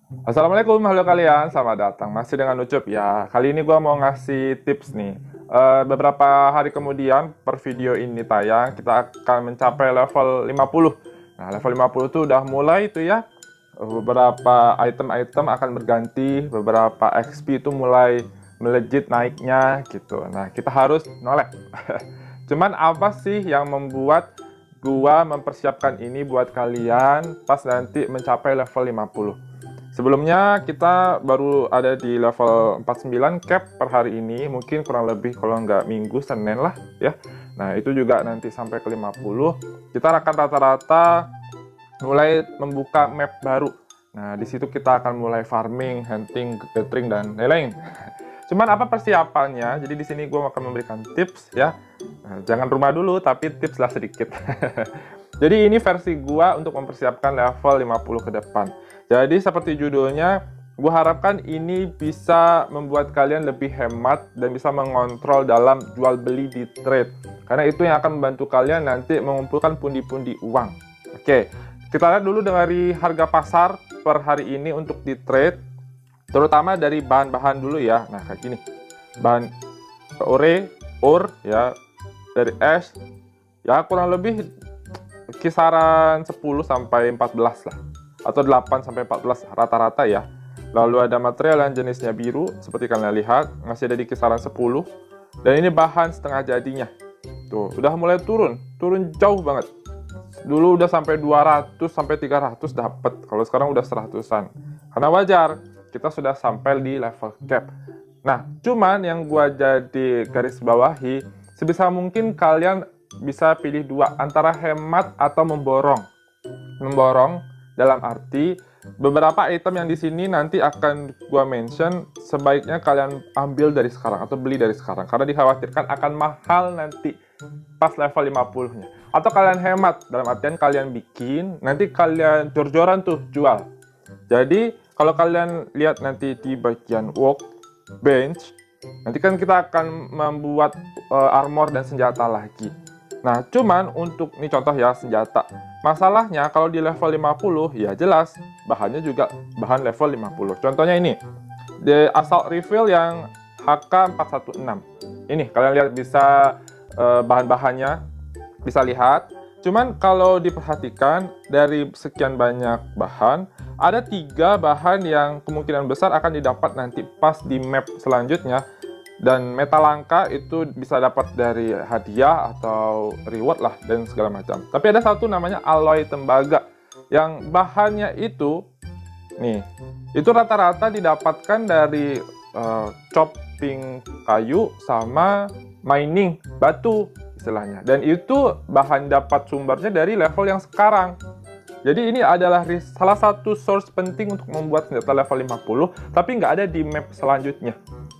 Assalamualaikum, halo kalian, selamat datang. Masih dengan Ucup ya. Kali ini gua mau ngasih tips nih. Beberapa hari kemudian per video ini tayang, kita akan mencapai level 50. Nah, level 50 tuh udah mulai tuh ya. Beberapa item-item akan berganti, beberapa XP itu mulai melejit naiknya gitu. Nah, kita harus noleh. Cuman apa sih yang membuat gua mempersiapkan ini buat kalian pas nanti mencapai level 50? Sebelumnya kita baru ada di level 49 cap per hari ini, mungkin kurang lebih kalau nggak minggu, Senin lah ya. Nah itu juga nanti sampai ke 50, kita akan rata-rata mulai membuka map baru. Nah di situ kita akan mulai farming, hunting, gathering, dan lain-lain. Cuman apa persiapannya, jadi di sini gue akan memberikan tips ya. Nah, jangan rumah dulu, tapi tips lah sedikit. Jadi ini versi gua untuk mempersiapkan level 50 ke depan. Jadi seperti judulnya, gua harapkan ini bisa membuat kalian lebih hemat dan bisa mengontrol dalam jual beli di trade. Karena itu yang akan membantu kalian nanti mengumpulkan pundi-pundi uang. Oke, kita lihat dulu dari harga pasar per hari ini untuk di trade. Terutama dari bahan-bahan dulu ya. Nah kayak gini. Bahan ore ya, dari ash ya kurang lebih kisaran 10 sampai 14 lah, atau 8 sampai 14 rata-rata ya. Lalu ada material yang jenisnya biru seperti kalian lihat, masih ada di kisaran 10. Dan ini bahan setengah jadinya. Tuh, udah mulai turun jauh banget. Dulu udah sampai 200 sampai 300 dapat. Kalau sekarang udah 100-an. Karena wajar, kita sudah sampai di level cap. Nah, cuman yang gua jadi garis bawahi, sebisa mungkin kalian bisa pilih dua, antara hemat atau memborong. Memborong dalam arti beberapa item yang di sini nanti akan gua mention sebaiknya kalian ambil dari sekarang atau beli dari sekarang karena dikhawatirkan akan mahal nanti pas level 50-nya. Atau kalian hemat dalam artian kalian bikin, nanti kalian jor-joran tuh jual. Jadi kalau kalian lihat nanti di bagian workbench, nanti kan kita akan membuat armor dan senjata lagi. Nah, cuman untuk ini contoh ya senjata. Masalahnya kalau di level 50 ya jelas bahannya juga bahan level 50. Contohnya ini. The Assault Rifle yang HK416. Ini kalian lihat bisa bahan-bahannya bisa lihat. Cuman kalau diperhatikan dari sekian banyak bahan, ada 3 bahan yang kemungkinan besar akan didapat nanti pas di map selanjutnya. Dan meta langka itu bisa dapat dari hadiah atau reward lah dan segala macam. Tapi ada satu namanya alloy tembaga yang bahannya itu nih, itu rata-rata didapatkan dari chopping kayu sama mining batu istilahnya. Dan itu bahan dapat sumbernya dari level yang sekarang. Jadi ini adalah salah satu source penting untuk membuat senjata level 50, tapi nggak ada di map selanjutnya.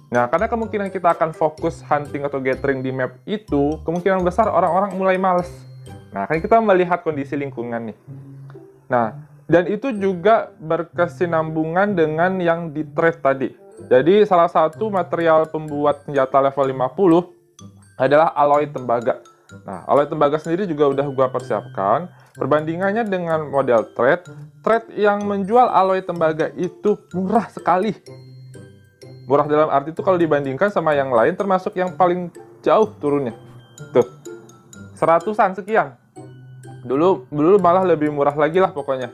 Nah, karena kemungkinan kita akan fokus hunting atau gathering di map itu, kemungkinan besar orang-orang mulai males. Nah, kan kita melihat kondisi lingkungan nih. Nah, dan itu juga berkesinambungan dengan yang di trade tadi. Jadi, salah satu material pembuat senjata level 50 adalah alloy tembaga. Nah, alloy tembaga sendiri juga udah gua persiapkan. Perbandingannya dengan model trade yang menjual alloy tembaga itu murah sekali. Murah dalam arti itu kalau dibandingkan sama yang lain termasuk yang paling jauh turunnya. Tuh, 100-an sekian. Dulu malah lebih murah lagi lah pokoknya.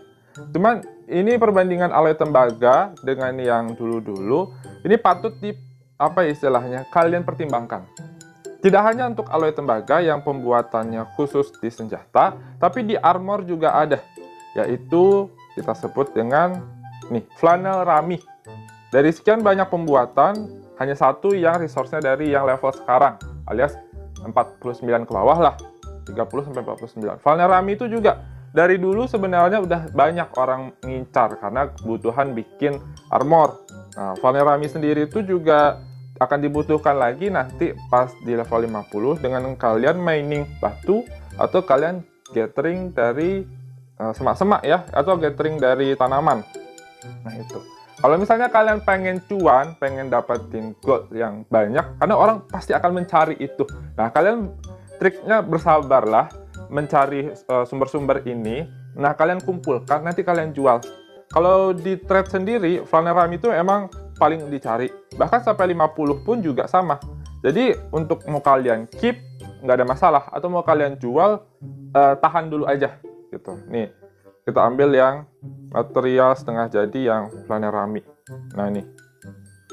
Cuman ini perbandingan alloy tembaga dengan yang dulu-dulu, ini patut apa istilahnya, kalian pertimbangkan. Tidak hanya untuk alloy tembaga yang pembuatannya khusus di senjata, tapi di armor juga ada. Yaitu kita sebut dengan nih, flannel rami. Dari sekian banyak pembuatan, hanya satu yang resource-nya dari yang level sekarang, alias 49 ke bawah lah, 30-49. Flannel rami itu juga dari dulu sebenarnya udah banyak orang ngincar karena kebutuhan bikin armor. Nah, flannel rami sendiri itu juga akan dibutuhkan lagi nanti pas di level 50 dengan kalian mining batu atau kalian gathering dari semak-semak ya, atau gathering dari tanaman. Nah itu. Kalau misalnya kalian pengen cuan, pengen dapetin gold yang banyak, karena orang pasti akan mencari itu. Nah, kalian triknya bersabarlah mencari sumber-sumber ini. Nah, kalian kumpulkan, nanti kalian jual. kalau di trade sendiri, Flanerami itu emang paling dicari. Bahkan sampai 50 pun juga sama. Jadi untuk mau kalian keep, nggak ada masalah. Atau mau kalian jual, tahan dulu aja. Gitu. Nih, kita ambil yang material setengah jadi yang Flanerami. Nah ini,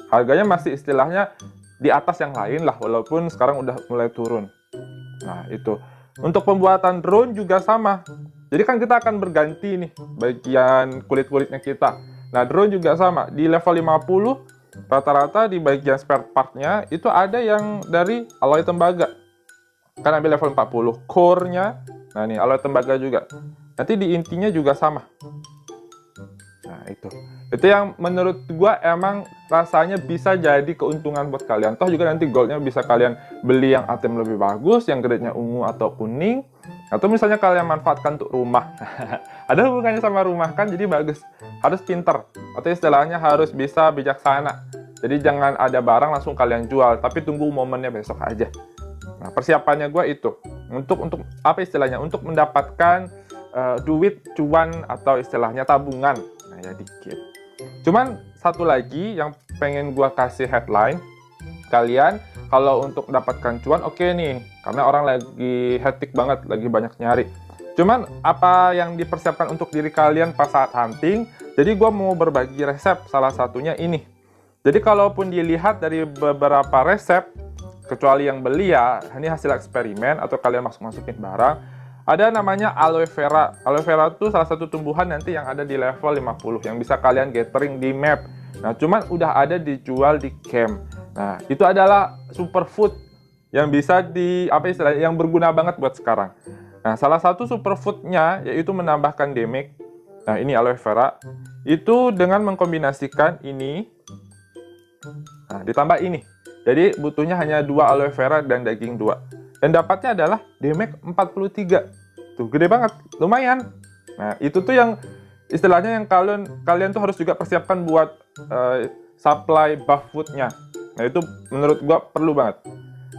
harganya masih istilahnya di atas yang lain lah, walaupun sekarang udah mulai turun. Nah itu, untuk pembuatan drone juga sama. Jadi kan kita akan berganti nih bagian kulit-kulitnya kita. Nah drone juga sama, di level 50 rata-rata di bagian spare partnya itu ada yang dari alloy tembaga. Kan ambil level 40, core-nya, nah ini alloy tembaga juga. Nanti di intinya juga sama. Nah itu yang menurut gua emang rasanya bisa jadi keuntungan buat kalian. Toh juga nanti goldnya bisa kalian beli yang item lebih bagus, yang grade-nya ungu atau kuning, atau misalnya kalian manfaatkan untuk rumah. Ada hubungannya sama rumah kan, jadi bagus. Harus pinter, atau istilahnya harus bisa bijaksana. Jadi jangan ada barang langsung kalian jual, tapi tunggu momennya besok aja. Nah persiapannya gua itu untuk apa istilahnya, untuk mendapatkan duit cuan atau istilahnya tabungan. Nah ya dikit. Cuman satu lagi yang pengen gua kasih headline, kalian kalau untuk dapatkan cuan oke nih, karena orang lagi hektik banget, lagi banyak nyari. Cuman apa yang dipersiapkan untuk diri kalian pas saat hunting, jadi gua mau berbagi resep, salah satunya ini. Jadi kalaupun dilihat dari beberapa resep, kecuali yang beli ya, ini hasil eksperimen atau kalian masukin barang, ada namanya aloe vera. Aloe vera itu salah satu tumbuhan nanti yang ada di level 50 yang bisa kalian gathering di map. Nah, cuman udah ada dijual di camp. Nah, itu adalah superfood yang bisa yang berguna banget buat sekarang. Nah, salah satu superfoodnya yaitu menambahkan damage. Nah, ini aloe vera. Itu dengan mengkombinasikan ini. Nah, ditambah ini. Jadi butuhnya hanya 2 aloe vera dan daging 2. Dan dapatnya adalah damage 43. Tuh, gede banget, lumayan. Nah, itu tuh yang istilahnya yang kalian tuh harus juga persiapkan buat supply buff foodnya. Nah, itu menurut gua perlu banget.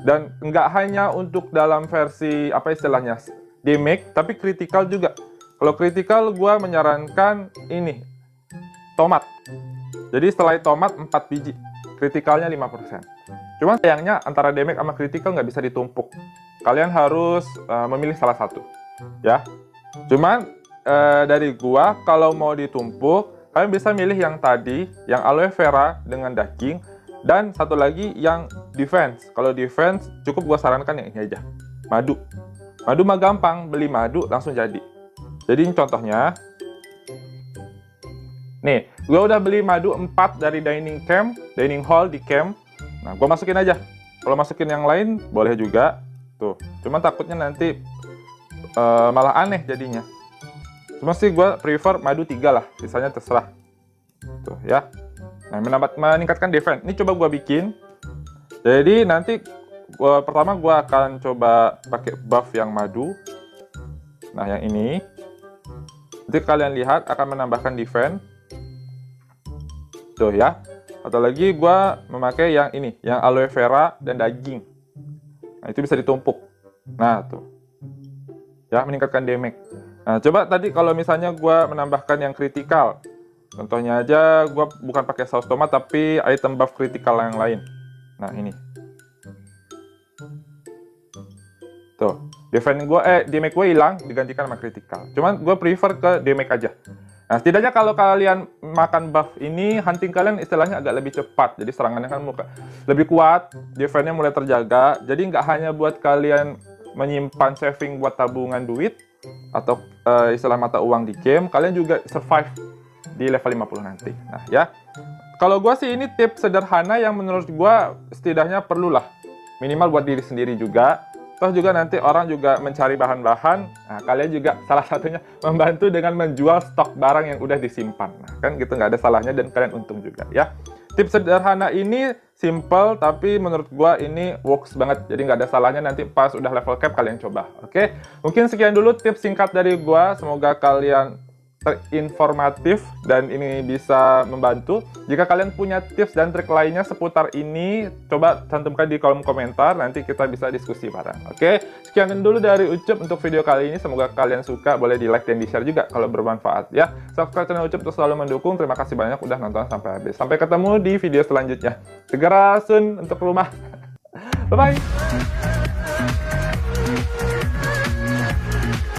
Dan nggak hanya untuk dalam versi apa istilahnya damage, tapi critical juga. Kalau critical gua menyarankan ini tomat. Jadi setelah tomat 4 biji, critikalnya 5%. Cuman sayangnya antara damage sama critical nggak bisa ditumpuk. Kalian harus memilih salah satu, ya. Cuman dari gua kalau mau ditumpuk, kalian bisa milih yang tadi, yang aloe vera dengan daging, dan satu lagi yang defense. Kalau defense cukup gua sarankan yang ini aja, madu. Madu mah gampang, beli madu langsung jadi. Jadi ini contohnya. Nih, gua udah beli madu 4 dari dining hall di camp. Nah, gue masukin aja. Kalau masukin yang lain, boleh juga. Tuh, cuman takutnya nanti malah aneh jadinya. Cuma sih gue prefer madu 3 lah, sisanya terserah. Tuh ya. Nah, meningkatkan defense. Ini coba gue bikin. Jadi nanti pertama gue akan coba pakai buff yang madu. Nah, yang ini. Nanti kalian lihat akan menambahkan defense. Tuh ya. Atau lagi gue memakai yang ini, yang aloe vera dan daging. Nah, itu bisa ditumpuk. Nah, tuh. Ya, meningkatkan damage. Nah, coba tadi kalau misalnya gue menambahkan yang critical. Contohnya aja, gue bukan pakai saus tomat, tapi item buff critical yang lain. Nah, ini. Tuh. Damage gue hilang, digantikan sama critical. Cuman gue prefer ke damage aja. Nah, setidaknya kalau kalian makan buff ini, hunting kalian istilahnya agak lebih cepat. Jadi serangannya kan lebih kuat, defense-nya mulai terjaga. Jadi nggak hanya buat kalian menyimpan saving buat tabungan duit, atau istilah mata uang di game, kalian juga survive di level 50 nanti. Nah ya, kalau gue sih ini tips sederhana yang menurut gue setidaknya perlulah. Minimal buat diri sendiri juga. Toh juga nanti orang juga mencari bahan-bahan, nah kalian juga salah satunya membantu dengan menjual stok barang yang udah disimpan. Nah kan gitu, nggak ada salahnya dan kalian untung juga ya. Tips sederhana ini simple, tapi menurut gua ini works banget, jadi nggak ada salahnya nanti pas udah level cap kalian coba. Oke, mungkin sekian dulu tips singkat dari gua, semoga kalian terinformatif dan ini bisa membantu. Jika kalian punya tips dan trik lainnya seputar ini, coba cantumkan di kolom komentar, nanti kita bisa diskusi bareng. Oke, sekian dulu dari Ucup untuk video kali ini. Semoga kalian suka, boleh di like dan di share juga kalau bermanfaat ya. Subscribe channel Ucup untuk selalu mendukung. Terima kasih banyak udah nonton sampai habis. Sampai ketemu di video selanjutnya. Segera sun untuk rumah. Bye bye.